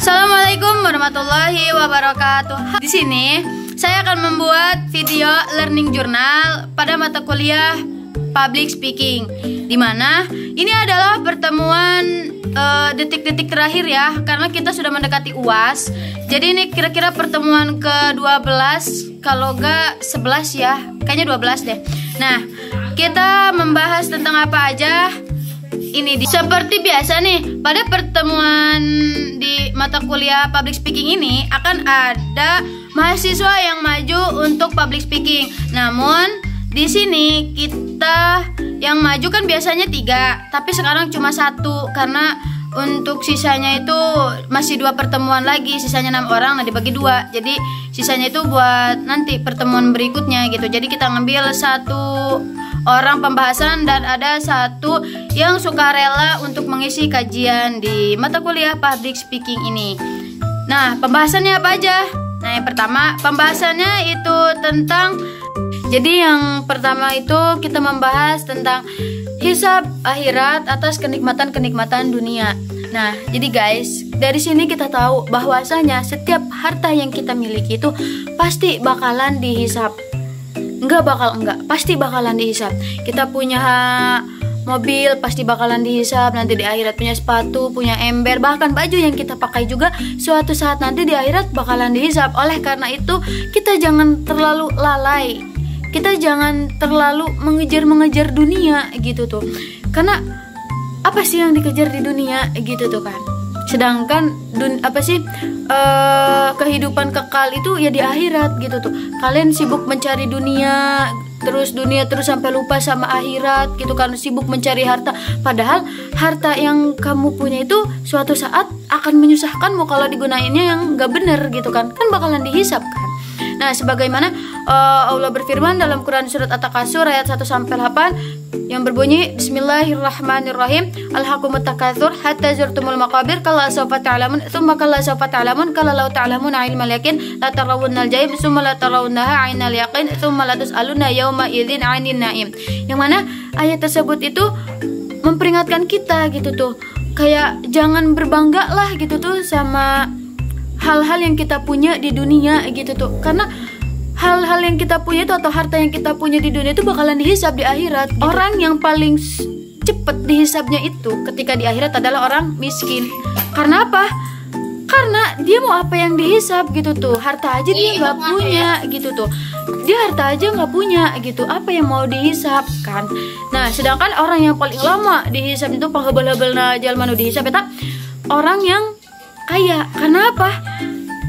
Assalamualaikum warahmatullahi wabarakatuh. Di sini saya akan membuat video learning journal pada mata kuliah public speaking, di mana ini adalah pertemuan detik-detik terakhir ya, karena kita sudah mendekati UAS. Jadi ini kira-kira pertemuan ke-12, kalau gak 11 ya, kayaknya 12 deh. Nah, kita membahas tentang apa aja. Ini seperti biasa nih, pada pertemuan di mata kuliah public speaking ini akan ada mahasiswa yang maju untuk public speaking. Namun di sini kita yang maju kan biasanya 3, tapi sekarang cuma 1 karena untuk sisanya itu masih 2 pertemuan lagi, sisanya 6 orang, nah dibagi 2. Jadi sisanya itu buat nanti pertemuan berikutnya gitu. Jadi kita ngambil 1 orang pembahasan dan ada 1 yang sukarela untuk mengisi kajian di mata kuliah public speaking ini. Nah, pembahasannya apa aja? Nah, yang pertama pembahasannya itu tentang, jadi yang pertama itu kita membahas tentang hisab akhirat atas kenikmatan-kenikmatan dunia. Nah, jadi guys, dari sini kita tahu bahwasanya setiap harta yang kita miliki itu pasti bakalan dihisab. Pasti bakalan dihisab. Kita punya mobil pasti bakalan dihisab nanti di akhirat, punya sepatu, punya ember, bahkan baju yang kita pakai juga suatu saat nanti di akhirat bakalan dihisab. Oleh karena itu, kita jangan terlalu lalai. Kita jangan terlalu mengejar dunia gitu tuh. Karena apa sih yang dikejar di dunia gitu tuh kan. Sedangkan kehidupan kekal itu ya di akhirat gitu tuh. Kalian sibuk mencari dunia terus sampai lupa sama akhirat gitu kan, sibuk mencari harta, padahal harta yang kamu punya itu suatu saat akan menyusahkanmu kalau digunainnya yang gak bener gitu kan bakalan dihisab kan. Nah, sebagaimana Allah berfirman dalam Quran surat At-Takasur ayat 1-8 yang berbunyi, Bismillahirrahmanirrahim, Alhaqumut takatsur hatta zurtumul maqabir kalla sawfa ta'lamun tsumma kalla sawfa ta'lamun kalla law ta'lamuna ilmal yaqin la tarawunnal jahim tsumma la tarawunnaha 'ainal yaqin tsumma la tus'aluna yauma idzin 'ainin na'im. Yang mana ayat tersebut itu memperingatkan kita gitu tuh, kayak jangan berbangga lah gitu tuh sama hal-hal yang kita punya di dunia gitu tuh, karena hal-hal yang kita punya itu atau harta yang kita punya di dunia itu bakalan dihisab di akhirat gitu. Orang yang paling cepet dihisabnya itu ketika di akhirat adalah orang miskin. Karena apa? Karena dia mau apa yang dihisab gitu tuh, harta aja dia nggak punya gitu tuh, dia harta aja nggak punya gitu, apa yang mau dihisab kan. Nah, sedangkan orang yang paling lama dihisab itu pahebel-hebelna jalmanu dihisab eta orang yang kaya. Karena apa?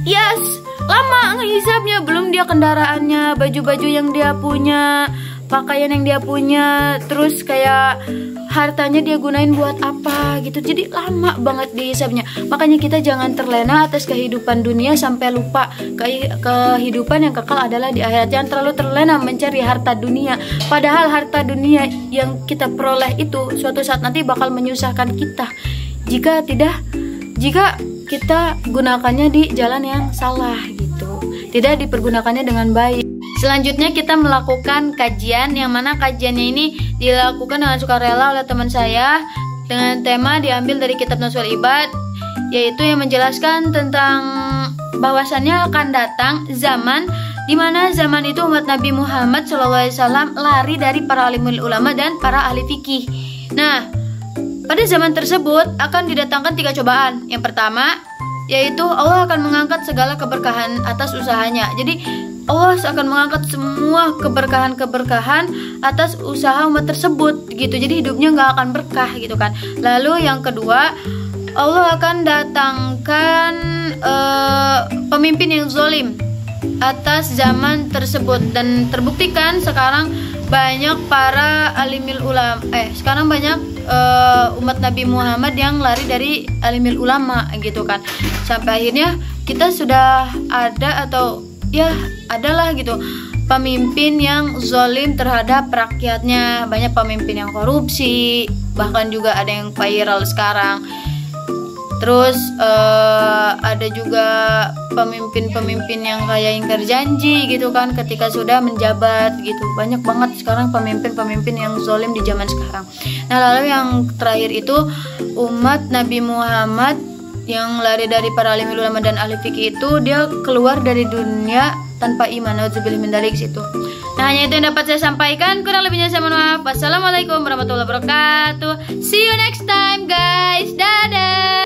Yes, lama ngehisabnya, belum dia kendaraannya, baju-baju yang dia punya, pakaian yang dia punya, terus kayak hartanya dia gunain buat apa gitu. Jadi lama banget dihisabnya. Makanya kita jangan terlena atas kehidupan dunia sampai lupa kehidupan yang kekal adalah di akhirat. Jangan terlalu terlena mencari harta dunia, padahal harta dunia yang kita peroleh itu suatu saat nanti bakal menyusahkan kita jika kita gunakannya di jalan yang salah gitu, tidak dipergunakannya dengan baik. Selanjutnya kita melakukan kajian, yang mana kajiannya ini dilakukan dengan sukarela oleh teman saya dengan tema diambil dari kitab Nashul Ibad, yaitu yang menjelaskan tentang bahwasannya akan datang zaman di mana zaman itu umat Nabi Muhammad SAW lari dari para alimul ulama dan para ahli fikih. Nah, pada zaman tersebut akan didatangkan 3 cobaan. Yang pertama yaitu Allah akan mengangkat segala keberkahan atas usahanya. Jadi Allah akan mengangkat semua keberkahan atas usaha umat tersebut gitu. Jadi hidupnya nggak akan berkah gitu kan. Lalu yang kedua, Allah akan datangkan pemimpin yang zalim atas zaman tersebut, dan terbuktikan sekarang banyak para alimil ulama sekarang banyak umat Nabi Muhammad yang lari dari alimil ulama gitu kan, sampai akhirnya kita sudah ada atau ya adalah gitu pemimpin yang zalim terhadap rakyatnya. Banyak pemimpin yang korupsi, bahkan juga ada yang viral sekarang. Terus ada juga pemimpin-pemimpin yang kayak ingkar janji gitu kan ketika sudah menjabat gitu. Banyak banget sekarang pemimpin-pemimpin yang zalim di zaman sekarang. Nah, lalu yang terakhir itu umat Nabi Muhammad yang lari dari para alim ulama dan ahli fikih itu dia keluar dari dunia tanpa iman. Nauzubillah min dzalik situ. Nah, hanya itu yang dapat saya sampaikan. Kurang lebihnya saya mohon maaf. Wassalamualaikum warahmatullahi wabarakatuh. See you next time guys. Dadah.